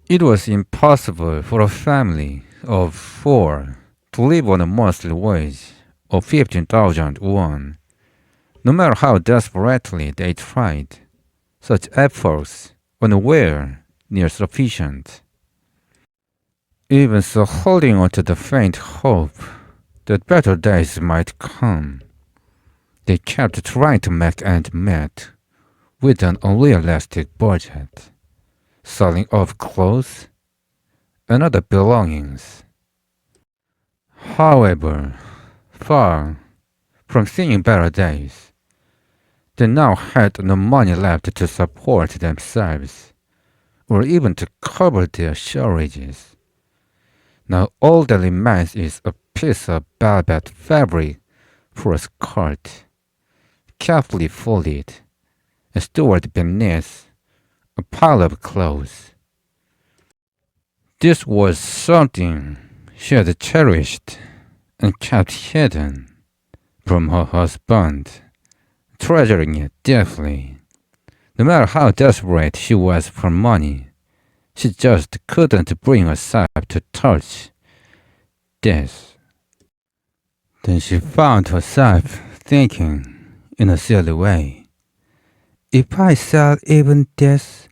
It was impossible for a family of 4 to live on a monthly wage of 15,000 won. No matter how desperately they tried, such efforts were nowhere near sufficient. Even so, holding on to the faint hope that better days might come, they kept trying to make ends meet with an unrealistic budget, selling off clothes and other belongings. However, far from seeing better days, they now had no money left to support themselves, or even to cover their shortages. Now all that remains is a piece of velvet fabric for a skirt, carefully folded and stored beneath a pile of clothes. This was something she had cherished and kept hidden from her husband, treasuring it deeply. No matter how desperate she was for money, she just couldn't bring herself to touch this. Then she found herself thinking in a silly way, if I sell even this,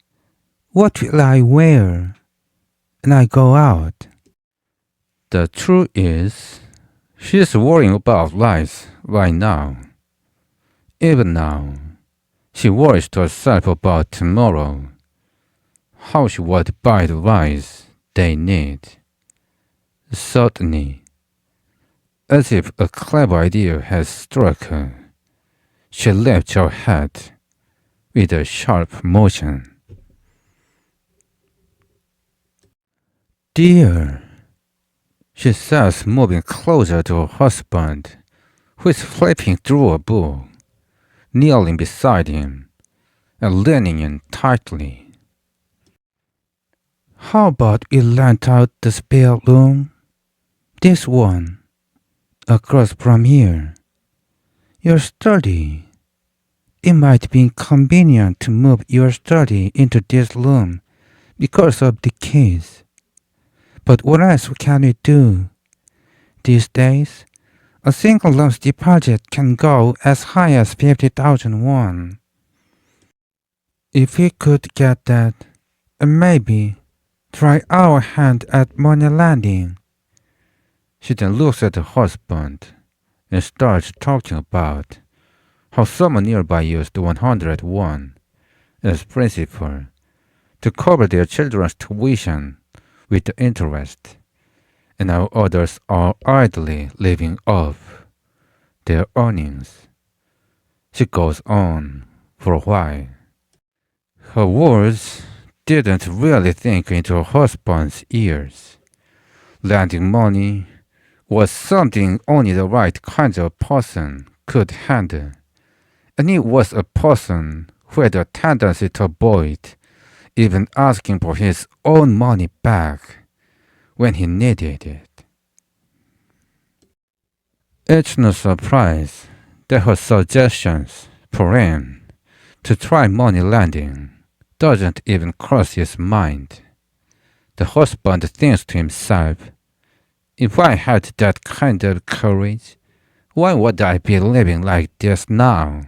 what will I wear? And I go out. The truth is, she's worrying about life right now. Even now, she worries to herself about tomorrow, how she would buy the rice they need. Suddenly, as if a clever idea has struck her, she lifts her head with a sharp motion. Dear, she says, moving closer to her husband, who is flipping through a book, kneeling beside him and leaning in tightly. How about we rent out the spare room? This one, across from here. Your study. It might be inconvenient to move your study into this room because of the kids. But what else can we do? These days, a single loan's deposit can go as high as 50,000 won. If we could get that, and maybe try our hand at money lending. She then looks at her husband and starts talking about how someone nearby used 100 won as principal to cover their children's tuition with the interest, and now others are idly living off their earnings. She goes on for a while. Her words didn't really sink into her husband's ears. Lending money was something only the right kind of person could handle, and he was a person who had a tendency to avoid even asking for his own money back when he needed it. It's no surprise that her suggestions for him to try money lending doesn't even cross his mind. The husband thinks to himself, if I had that kind of courage, why would I be living like this now?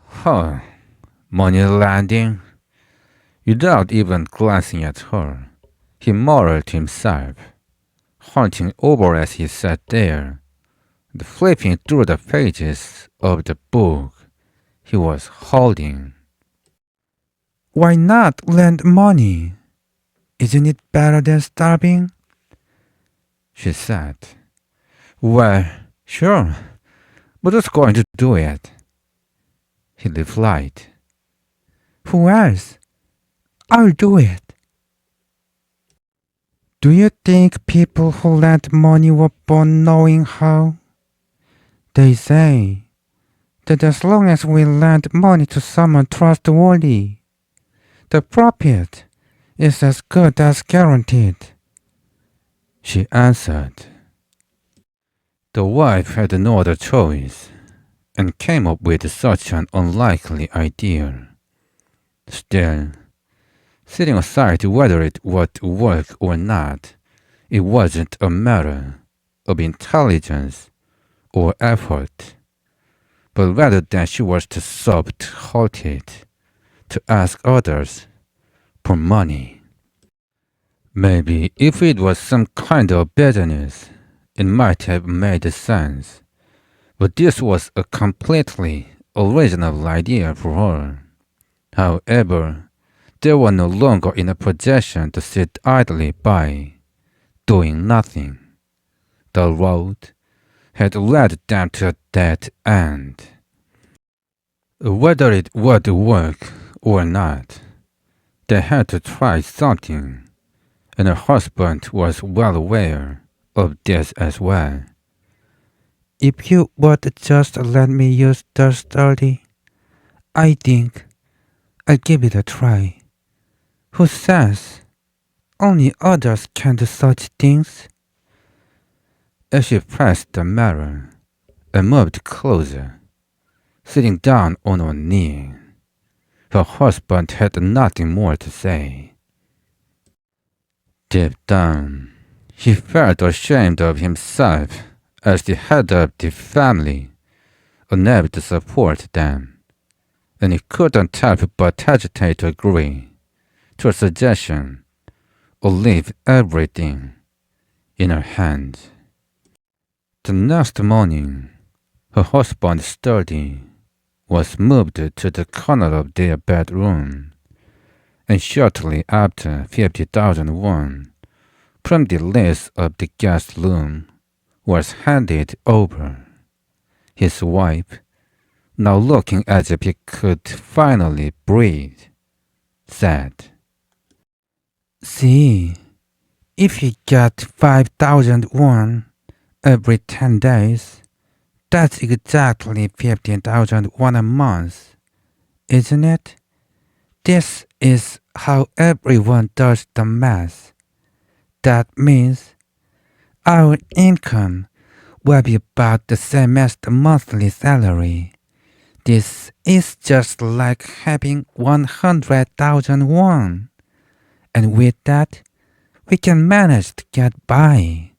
Huh, money lending? Without even glancing at her, he muttered to himself, hunching over as he sat there, and flipping through the pages of the book he was holding. Why not lend money? Isn't it better than starving? She said. Well, sure, but who's going to do it? He replied. Who else? I'll do it. Do you think people who lend money were born knowing how? They say that as long as we lend money to someone trustworthy, the profit is as good as guaranteed. She answered. The wife had no other choice and came up with such an unlikely idea. Still, Setting aside whether it would work or not, it wasn't a matter of intelligence or effort, but rather that she was too soft-hearted to ask others for money. Maybe if it was some kind of business, it might have made sense, but this was a completely original idea for her. However, they were no longer in a position to sit idly by, doing nothing. The road had led them to a dead end. Whether it would work or not, they had to try something, and her husband was well aware of this as well. If you would just let me use the study, I think I'll give it a try. Who says only others can do such things? As she pressed the mirror and moved closer, sitting down on one knee, her husband had nothing more to say. Deep down, he felt ashamed of himself as the head of the family, unable to support them, and he couldn't help but hesitate to agree to a suggestion or leave everything in her hands. The next morning, her husband's study was moved to the corner of their bedroom, and shortly after 50,000 won from the list of the guest room was handed over. His wife, now looking as if he could finally breathe, said, "See, if you get 5,000 won every 10 days, that's exactly 15,000 won a month, isn't it? This is how everyone does the math. That means our income will be about the same as the monthly salary. This is just like having 100,000 won. And with that, we can manage to get by."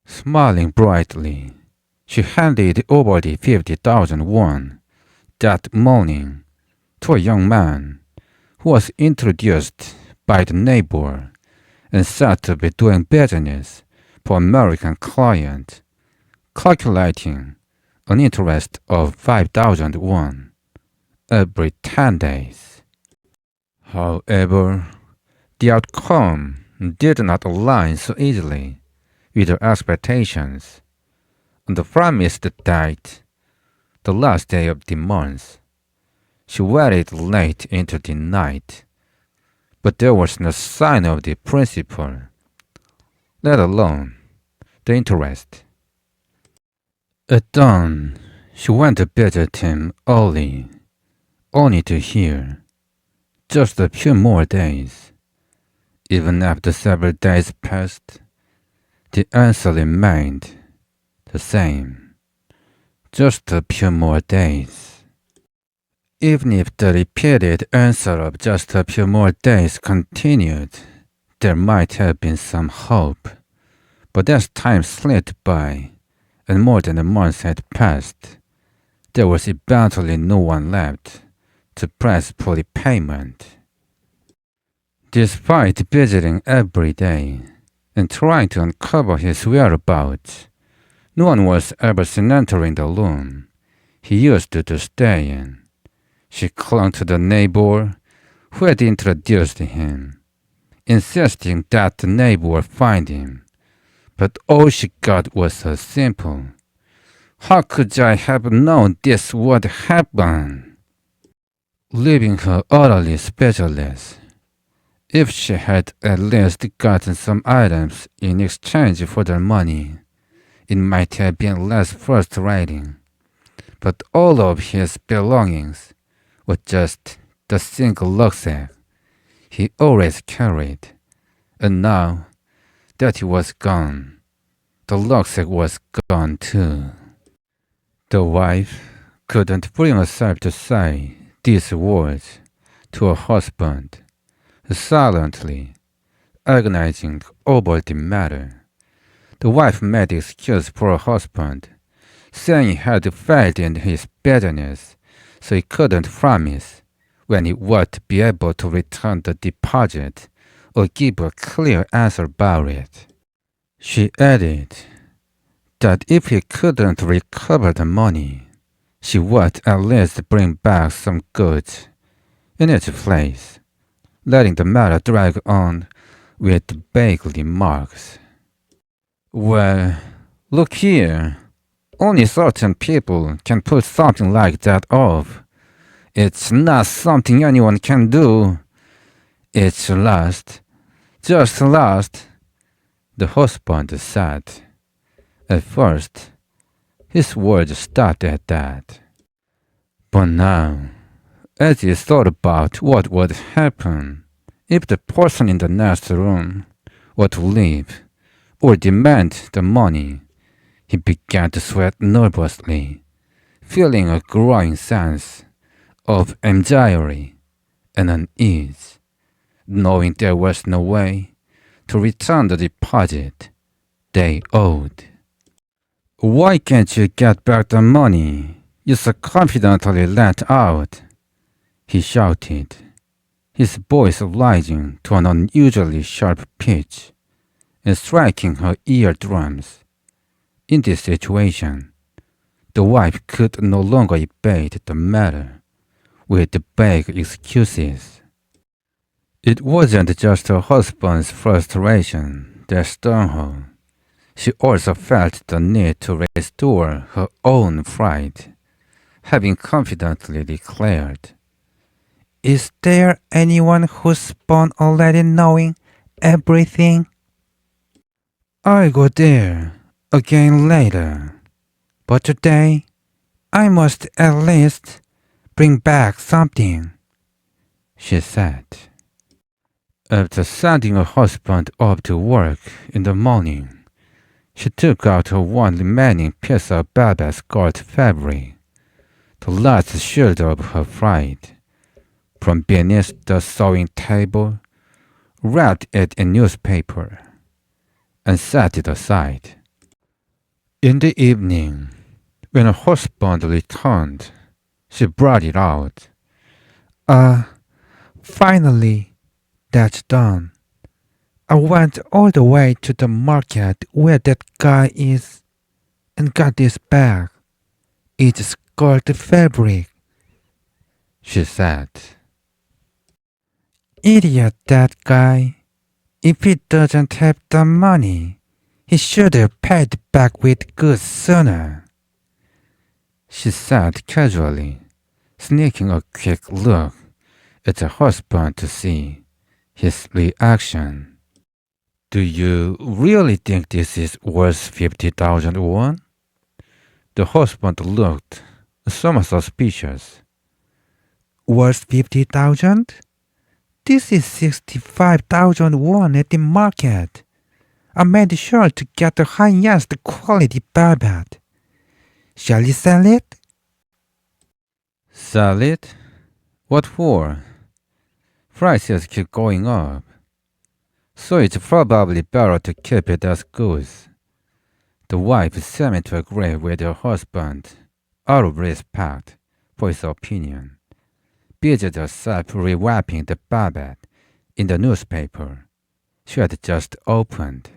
Smiling brightly, she handed over the 50,000 won that morning to a young man who was introduced by the neighbor and said to be doing business for American client, calculating an interest of 5,000 won every 10 days. However, the outcome did not align so easily with her expectations. On the promised date, the last day of the month, she waited late into the night, but there was no sign of the principal, let alone the interest. At dawn, she went to visit him early, only to hear, "Just a few more days." Even after several days passed, the answer remained the same. Just a few more days. Even if the repeated answer of just a few more days continued, there might have been some hope. But as time slipped by, and more than a month had passed, there was eventually no one left to press for the payment. Despite visiting every day and trying to uncover his whereabouts, no one was ever seen entering the room he used to stay in. She clung to the neighbor who had introduced him, insisting that the neighbor find him, but all she got was a simple, "How could I have known this would happen?" Leaving her utterly speechless. If she had at least gotten some items in exchange for their money, it might have been less frustrating. But all of his belongings were just the single rucksack he always carried, and now that he was gone, the rucksack was gone too. The wife couldn't bring herself to say these words to her husband, Silently, agonizing over the matter, the wife made excuse for her husband, saying he had failed in his business, so he couldn't promise when he would be able to return the deposit or give a clear answer about it. She added that if he couldn't recover the money, she would at least bring back some goods in its place, letting the matter drag on with vague remarks. Well, look here. Only certain people can pull something like that off. It's not something anyone can do. It's lust. Just lust, the husband said. At first, his words stopped at that. But now, as he thought about what would happen if the person in the next room were to leave or demand the money, he began to sweat nervously, feeling a growing sense of anxiety and unease, knowing there was no way to return the deposit they owed. Why can't you get back the money you so confidently lent out? He shouted, his voice rising to an unusually sharp pitch and striking her eardrums. In this situation, the wife could no longer evade the matter with vague excuses. It wasn't just her husband's frustration that stung her. She also felt the need to restore her own pride, having confidently declared, "Is there anyone who's born already knowing everything? I'll go there again later, but today I must at least bring back something," she said. After sending her husband off to work in the morning, she took out her one remaining piece of velvet skirt fabric, the last shield of her pride, from beneath the sewing table, wrapped it in newspaper, and set it aside. In the evening, when her husband returned, she brought it out. Finally, that's done. I went all the way to the market where that guy is and got this bag. It's skirt fabric," she said. "Idiot, that guy. If he doesn't have the money, he should have paid back with goods sooner," she said casually, sneaking a quick look at her husband to see his reaction. "Do you really think this is worth 50,000 won?" The husband looked somewhat suspicious. "Worth 50,000? This is 65,000 won at the market. I made sure to get the highest quality velvet. Shall you sell it?" "Sell it? What for? Prices keep going up, so it's probably better to keep it as goods." The wife seemed to agree with her husband, out of respect for his opinion, busied herself rewrapping the velvet in the newspaper she had just opened.